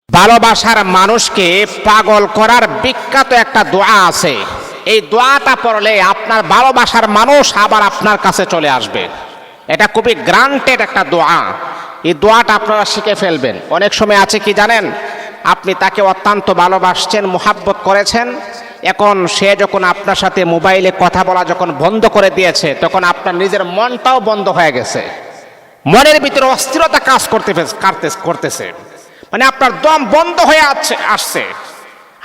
ভালোবাসার মানুষকে পাগল করার বিখ্যাত একটা দোয়া আছে। এই দোয়াটা পড়লে আপনার ভালোবাসার মানুষ আবার আপনার কাছে চলে আসবে। এটা খুবই গ্রান্টেড একটা দোয়া। এই দোয়াটা আপনারা শিখে ফেলবেন। অনেক সময় আছে কি জানেন, আপনি তাকে অত্যন্ত ভালোবাসছেন, মোহাব্বত করেছেন, এখন সে যখন আপনার সাথে মোবাইলে কথা বলা যখন বন্ধ করে দিয়েছে, তখন আপনার নিজের মনটাও বন্ধ হয়ে গেছে, মনের ভিতরে অস্থিরতা কাজ করতেছে, মানে আপনার দম বন্ধ হয়ে আসছে।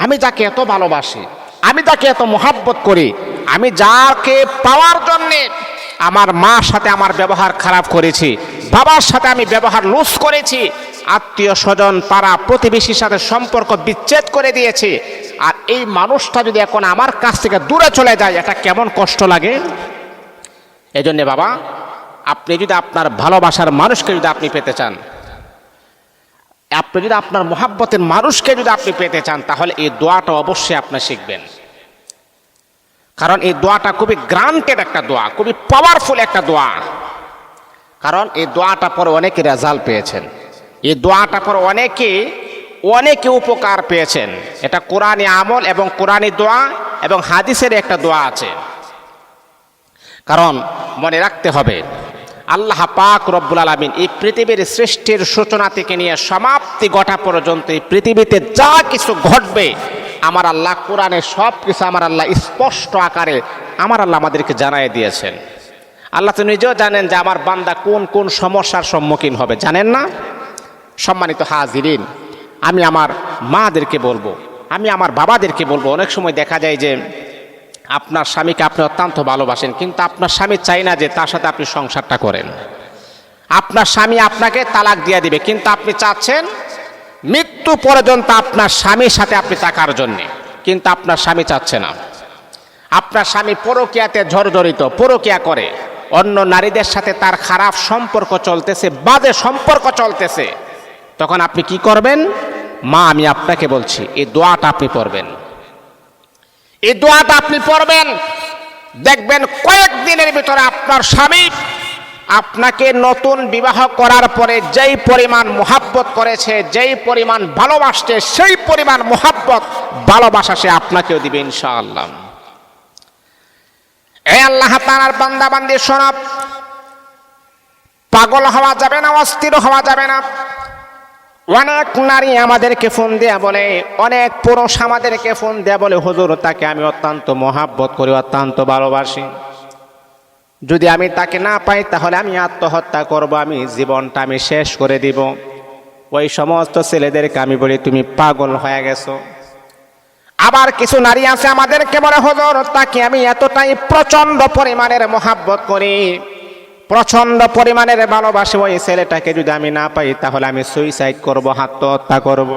আমি যাকে এত ভালোবাসি, আমি যাকে এত মোহাব্বত করি, আমি যাকে পাওয়ার জন্যে আমার মার সাথে আমার ব্যবহার খারাপ করেছি, বাবার সাথে আমি ব্যবহার লুজ করেছি, আত্মীয় স্বজন পাড়া প্রতিবেশীর সাথে সম্পর্ক বিচ্ছেদ করে দিয়েছি, আর এই মানুষটা যদি এখন আমার কাছ থেকে দূরে চলে যায়, এটা কেমন কষ্ট লাগে। এই জন্যে বাবা, আপনি যদি আপনার ভালোবাসার মানুষকে যদি আপনি পেতে চান, আপনি যদি আপনার মোহাব্বতের মানুষকে যদি আপনি পেতে চান, তাহলে এই দোয়াটা অবশ্যই আপনি শিখবেন। কারণ এই দোয়াটা খুবই গ্রান্টেড একটা দোয়া, খুবই পাওয়ারফুল একটা দোয়া। কারণ এই দোয়াটা পরে অনেকে রেজাল্ট পেয়েছেন, এই দোয়াটা পরে অনেকে উপকার পেয়েছেন। এটা কোরআনী আমল এবং কোরআনী দোয়া এবং হাদিসের একটা দোয়া আছে। কারণ মনে রাখতে হবে, আল্লাহ পাক রব্বুল আলামিন এই পৃথিবীর সৃষ্টির সূচনা থেকে নিয়ে সমাপ্তি ঘটা পর্যন্ত এই পৃথিবীতে যা কিছু ঘটবে, আমার আল্লাহ কোরআনে সব কিছু আমার আল্লাহ স্পষ্ট আকারে আমার আল্লাহ আমাদেরকে জানাই দিয়েছেন। আল্লাহ তো নিজেও জানেন যে আমার বান্দা কোন কোন সমস্যার সম্মুখীন হবে, জানেন না? সম্মানিত হাজিরিন, আমি আমার মাদেরকে বলবো, আমি আমার বাবাদেরকে বলবো, অনেক সময় দেখা যায় যে আপনার স্বামীকে আপনি অত্যন্ত ভালোবাসেন, কিন্তু আপনার স্বামী চাই না যে তার সাথে আপনি সংসারটা করেন। আপনার স্বামী আপনাকে তালাক দিয়ে দিবে, কিন্তু আপনি চাচ্ছেন মৃত্যু পর্যন্ত আপনার স্বামীর সাথে আপনি থাকার জন্যে, কিন্তু আপনার স্বামী চাচ্ছে না। আপনার স্বামী পরকীয়াতে জর্জরিত, পরকীয়া করে, অন্য নারীদের সাথে তার খারাপ সম্পর্ক চলতেছে, বাজে সম্পর্ক চলতেছে, তখন আপনি কি করবেন? মা, আমি আপনাকে বলছি, এই দোয়াটা আপনি পড়বেন। এই দোয়াটা আপনি পড়বেন, দেখবেন কয়েকদিনের ভিতরে আপনার স্বামী আপনাকে নতুন বিবাহ করার পরে যেই পরিমাণ মোহাব্বত করেছে, যেই পরিমাণ ভালোবাসছে, সেই পরিমাণ মোহাব্বত ভালোবাসা সে আপনাকেও দিবে ইনশাআল্লাহ। এই আল্লাহ তাআলার বান্দা বান্দি শোনো, পাগল হওয়া যাবে না, অস্থির হওয়া যাবে না। অনেক নারী আমাদেরকে ফোন দেয়া বলে, অনেক পুরুষ আমাদেরকে ফোন দেয়া বলে, হুজুর তাকে আমি অত্যন্ত মোহাব্বত করি, অত্যন্ত ভালোবাসি, যদি আমি তাকে না পাই তাহলে আমি আত্মহত্যা করব, আমি জীবনটা আমি শেষ করে দিব। ওই সমস্ত ছেলেদেরকে আমি বলি, তুমি পাগল হয়ে গেছো। আবার কিছু নারী আছে আমাদেরকে বলে, হুজুর তাকে আমি এতটাই প্রচন্ড পরিমাণের মোহাব্বত করি, প্রচন্ড পরিমাণের ভালোবাসি, ওই ছেলেটাকে যদি আমি না পাই তাহলে আমি সুইসাইড করব, আত্মহত্যা করব।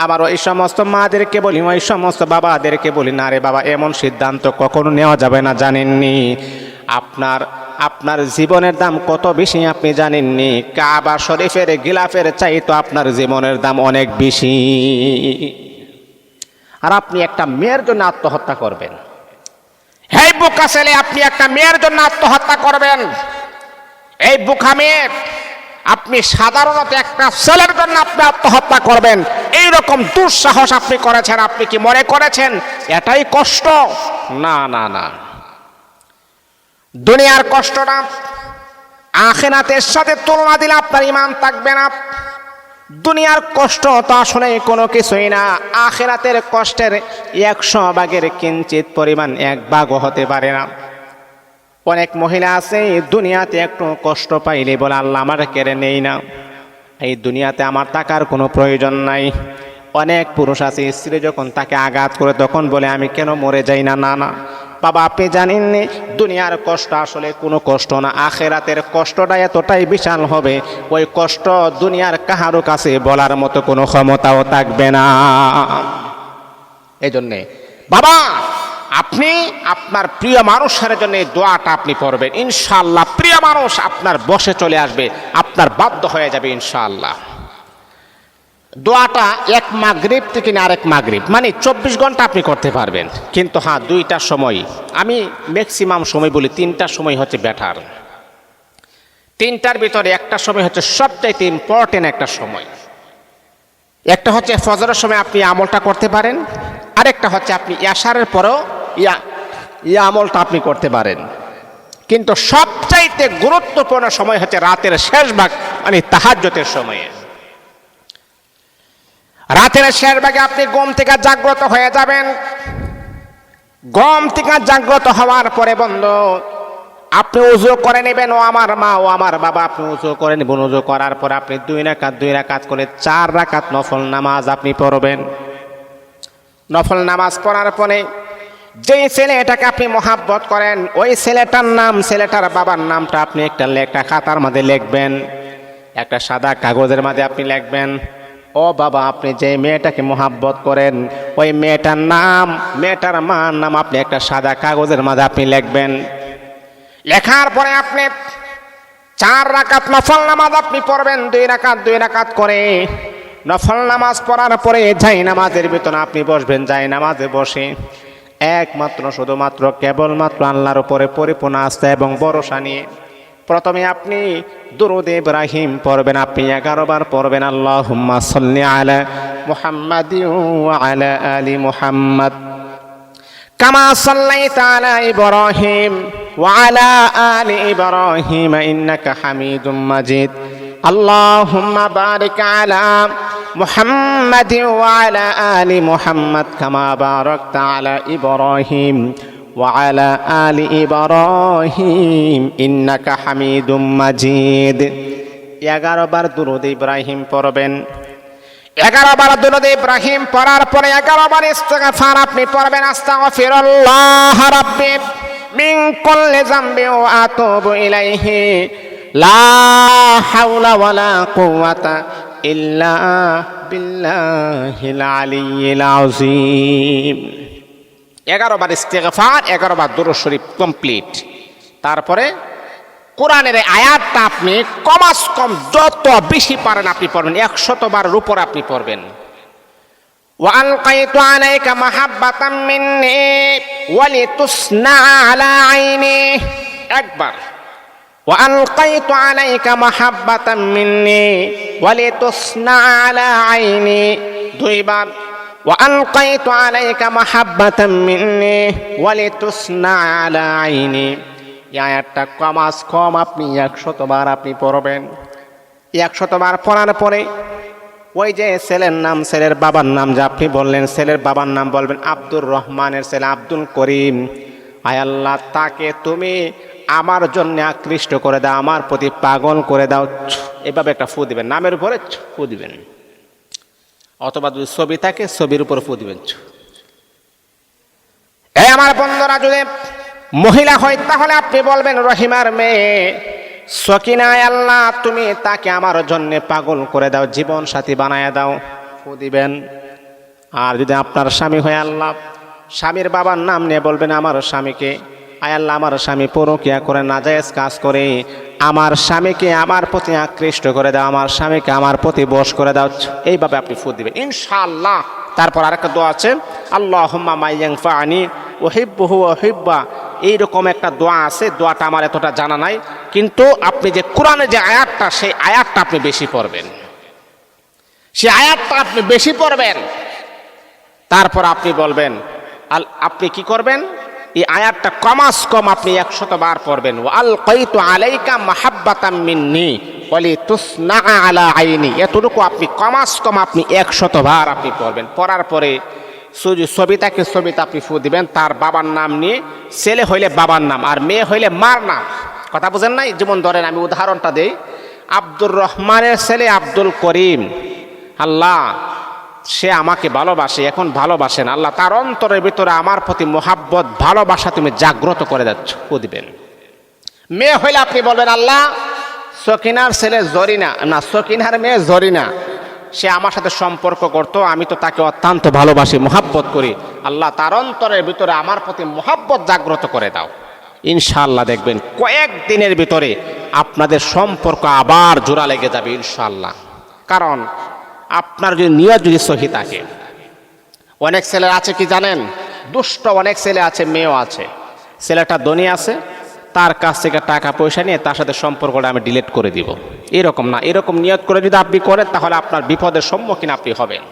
আবার ওই সমস্ত মাদেরকে বলি, ওই সমস্ত বাবাদেরকে বলি, না রে বাবা, এমন সিদ্ধান্ত কখনো নেওয়া যাবে না। জানেননি আপনার জীবনের দাম কত বেশি আপনি জানেননি? কাবা শরীফের গিলাফের চাইতো আপনার জীবনের দাম অনেক বেশি। আর আপনি একটা মেয়ের জন্য আত্মহত্যা করবেন? এই বোকা ছেলে, আপনি একটা মেয়ের জন্য আত্মহত্যা করবেন? এই বোকা মেয়ে, আপনি সাধারণত একটা ছেলের জন্য আপনি আত্মহত্যা করবেন? এইরকম দুঃসাহস আপনি করেছেন, আপনি কি মনে করেছেন এটাই কষ্ট? না না না, দুনিয়ার কষ্টটা আখিরাতের সাথে তুলনা দিলে আপনার ঈমান থাকবে না। দুনিয়ার কষ্ট তো আসলে কোনো কিছুই না, আখিরাতের কষ্টের 100 ভাগের কিঞ্চিত পরিমাণ 1 ভাগও হতে পারে না। অনেক মহিলা আছে দুনিয়াতে একটু কষ্ট পাইলে বলে, আল্লাহ আমার কেড়ে নেই না, এই দুনিয়াতে আমার টাকার কোনো প্রয়োজন নাই। অনেক পুরুষ আছে, স্ত্রী যখন তাকে আঘাত করে তখন বলে, আমি কেন মরে যাই না। না না বাবা, আপনি জানেননি দুনিয়ার কষ্ট আসলে কোনো কষ্ট না, আখিরাতের কষ্টটা এতটাই বিশাল হবে, ওই কষ্ট দুনিয়ার কাহারও কাছে বলার মতো কোনো ক্ষমতাও থাকবে না। এই জন্যে বাবা, আপনি আপনার প্রিয় মানুষের জন্য এই দোয়াটা আপনি পড়বেন, ইনশাআল্লাহ প্রিয় মানুষ আপনার বসে চলে আসবে, আপনার বাধ্য হয়ে যাবে ইনশাআল্লাহ। দোয়াটা এক মাগরিব থেকে আরেক মাগরিব, মানে 24 ঘন্টা আপনি করতে পারবেন, কিন্তু হ্যাঁ 2টার সময়, আমি ম্যাক্সিমাম সময় বলি 3টার সময় হচ্ছে বেটার। 3টার ভিতরে একটা সময় হচ্ছে সবচাইতে ইম্পর্টেন্ট একটা সময়। একটা হচ্ছে ফজরের সময় আপনি আমলটা করতে পারেন, আরেকটা হচ্ছে আপনি ইয়াশারের পরেও ইয়া আমলটা আপনি করতে পারেন। কিন্তু সবচাইতে গুরুত্বপূর্ণ সময় হচ্ছে রাতের শেষ ভাগ, মানে তাহাজ্জুদের সময়ে। রাতের শেষ ভাগে আপনি ঘুম থেকে জাগ্রত হয়ে যাবেন। ঘুম থেকে জাগ্রত হওয়ার পরে বন্ধু আপনি উযু করে নেবেন। ও আমার মা, ও আমার বাবা, আপনি উযু করে নেবেন। উযু করার পরে আপনি 2 রাকাত করে 4 রাকাত নফল নামাজ আপনি পড়বেন। নফল নামাজ পড়ার পরে যেই ছেলেটাকে আপনি মহাব্বত করেন, ওই ছেলেটার নাম, ছেলেটার বাবার নামটা আপনি একটা খাতার মধ্যে লিখবেন, একটা সাদা কাগজের মধ্যে আপনি লিখবেন। ও বাবা, আপনি যে মেয়েটাকে মহাব্বত করেন, ওই মেয়েটার নাম, মেয়েটার মার নাম আপনি একটা সাদা কাগজের মধ্যে আপনি লিখবেন। লেখার পরে আপনি 4 রাকাত নফল নামাজ আপনি পড়বেন, 2 রাকাত করে। নফল নামাজ পড়ার পরে যাই নামাজের ভিতরে আপনি বসবেন। যাই নামাজে বসে একমাত্র শুধুমাত্র কেবলমাত্র আল্লাহর উপরে পরিপূর্ণ আস্থা এবং ভরসা নিয়ে প্রথমে আপনি দুরূদ ইব্রাহিম পড়বেন। আপনি 11 বার পড়বেন, আল্লাহুম্মা সাল্লি আলা মুহাম্মাদিন ওয়া আলা আলি মুহাম্মাদ কামা সাল্লাইতা আলা ইব্রাহিম ওয়া আলা আলি ইব্রাহিম ইন্নাকা হামিদুম মাজিদ। আল্লাহুম্মা বারিক আলা মুহাম্মাদ ওয়া আলা আলি মুহাম্মাদ কামা বারাকতা আলা ইব্রাহিম ওয়া আলা আলি ইব্রাহিম ইন্নাকা হামিদুম মাজিদ। 11 বার দুরূদ ইব্রাহিম পড়বেন। 11 বার দুরূদ ইব্রাহিম পড়ার পরে 11 বার ইস্তিগফার আপনি পড়বেন। আস্তাগফিরুল্লাহ রাব্বি মিন কুল্লি যামবি ওয়া আতুবু ইলাইহি লা হাওলা ওয়ালা কুওয়াতা ইল্লা বিল্লাহিল আলিয়্যিল আযীম। 11 বার ইস্তিগফার, 11 বার দুরূদ শরীফ কমপ্লিট। তারপরে কোরআনের আয়াতটা আপনি কমাস কম যত বেশি পারেন আপনি পড়বেন, 100 বারের উপর আপনি পড়বেন। ওয়া আলকাইতু আলাইকা মাহাব্বাতাম মিন্নি ওয়া লিতুসনা আলা আইনি, একবার। ওয়া আলকাইতু আলাইকা মাহাব্বাতাম মিন্নি ওয়া লিতুসনা আলা আইনি, 2 বার। ওয়া আলকাইতু আলাইকা মাহাব্বাতাম মিন্নি ওয়া লিতুসনা আলা আইনি। এই আয়াতটা কমাস কম আপনি 100 বার আপনি পড়বেন। 100 বার পড়ার পরে ওই যে ছেলের নাম, ছেলের বাবার নাম যে আপনি বললেন, ছেলের বাবার নাম বলবেন আব্দুর রহমানের ছেলে আব্দুল করিম। আয় আল্লাহ, তাকে তুমি আমার জন্য আকৃষ্ট করে দাও, আমার প্রতি পাগল করে দাও। এভাবে একটা ফু দিবেন, নামের উপরে ফু দিবেন, অথবা যদি ছবি থাকে ছবির উপর ফু দিবেন। এই আমার বন্ধুরা, যদি মহিলা হয় তাহলে আপনি বলবেন রহিমার মেয়ে সকিনা, আল্লাহ তুমি তাকে আমার জন্য পাগল করে দাও, জীবন সাথী বানায় দাও, ফু দিবেন। আর যদি আপনার স্বামী হয়, আল্লাহ স্বামীর বাবার নাম নিয়ে বলবেন আমার স্বামীকে, আয় আল্লাহ আমার স্বামী পরকিয়া করে নাজায়েজ কাজ করে, আমার স্বামীকে আমার প্রতি আকৃষ্ট করে দাও, আমার স্বামীকে আমার প্রতি বশ করে দাও। এইভাবে আপনি ফু দিবেন ইনশাআল্লাহ। তারপর আরেকটা দোয়া আছে, আল্লাহুম্মা মাইয়ানফানি ওহিব্বুহু ওয়া হিব্বা, এইরকম একটা দোয়া আছে। দোয়াটা আমার এতটা জানা নাই, কিন্তু আপনি যে কোরআনে যে আয়াতটা, সেই আয়াতটা আপনি বেশি পড়বেন, সেই আয়াতটা আপনি বেশি পড়বেন। তারপর আপনি বলবেন, আপনি কি করবেন, এই আয়াতটা কমাস কম আপনি 100 বার পড়বেন। ওয়া আলকাইতু আলাইকা মাহাব্বাতাম মিন্নি ওয়া লিতুসনা আলা আইনি, এতটুকু আপনি কমাস কম আপনি 100 বার আপনি পড়বেন। পড়ার পরে ছবিটাকে ছবিটা আপনি ফু দিবেন, তার বাবার নাম নিয়ে, ছেলে হইলে বাবার নাম আর মেয়ে হইলে মার নাম। কথা বুঝেন নাই? যেমন ধরেন, আমি উদাহরণটা দেই, আব্দুর রহমানের ছেলে আব্দুল করিম, আল্লাহ সে আমাকে ভালোবাসে, এখন ভালোবাসেন, আল্লাহ তার অন্তরের ভিতরে আমার প্রতি মোহাব্বত ভালোবাসা তুমি জাগ্রত করে যাচ্ছ, ফু দিবেন। মেয়ে হইলে আপনি বলবেন, আল্লাহ সকিনার ছেলে জরিনা, না সকিনার মেয়ে জরিনা, সে আমার সাথে সম্পর্ক করত, আমি তো তাকে অত্যন্ত ভালোবাসি, মোহাব্বত করি, আল্লাহ তার অন্তরের ভিতরে আমার প্রতি মোহাব্বত জাগ্রত করে দাও। ইনশাআল্লাহ দেখবেন কয়েকদিনের ভিতরে আপনাদের সম্পর্ক আবার জোড়া লেগে যাবে ইনশাআল্লাহ। কারণ আপনার যদি নিয়ত যদি সহি থাকে। অনেক ছেলে আছে কি জানেন, দুষ্ট অনেক ছেলে আছে, মেয়েও আছে। ছেলেটা ধনী আছে, তার কাছ থেকে টাকা পয়সা নিয়ে তার সাথে সম্পর্কটা আমি ডিলিট করে দিব। এরকম না, এরকম নিয়ত করে যদি আপনি করেন তাহলে আপনার বিপদের সম্মুখীন আপনি হবেন।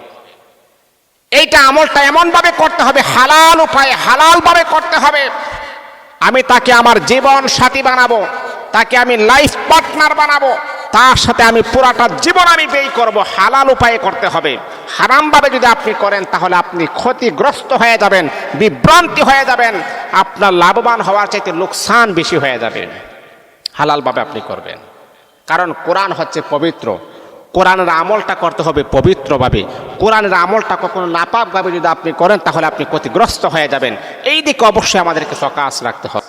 এইটা আমলটা এমনভাবে করতে হবে, হালাল উপায়ে হালালভাবে করতে হবে। আমি তাকে আমার জীবন সাথী বানাবো, তাকে আমি লাইফ পার্টনার বানাবো, তার সাথে আমি পুরাটা জীবন আমি ব্যয় করব। হালাল উপায়ে করতে হবে। হারামভাবে যদি আপনি করেন তাহলে আপনি ক্ষতিগ্রস্ত হয়ে যাবেন, বিভ্রান্তি হয়ে যাবেন, আপনার লাভবান হওয়ার চাইতে লোকসান বেশি হয়ে যাবে। হালালভাবে আপনি করবেন, কারণ কোরআন হচ্ছে পবিত্র। কোরআনের আমলটা করতে হবে পবিত্রভাবে। কোরআনের আমলটা কখনো নাপাকভাবে যদি আপনি করেন তাহলে আপনি ক্ষতিগ্রস্ত হয়ে যাবেন। এই দিকে অবশ্যই আমাদেরকে ফোকাস রাখতে হবে।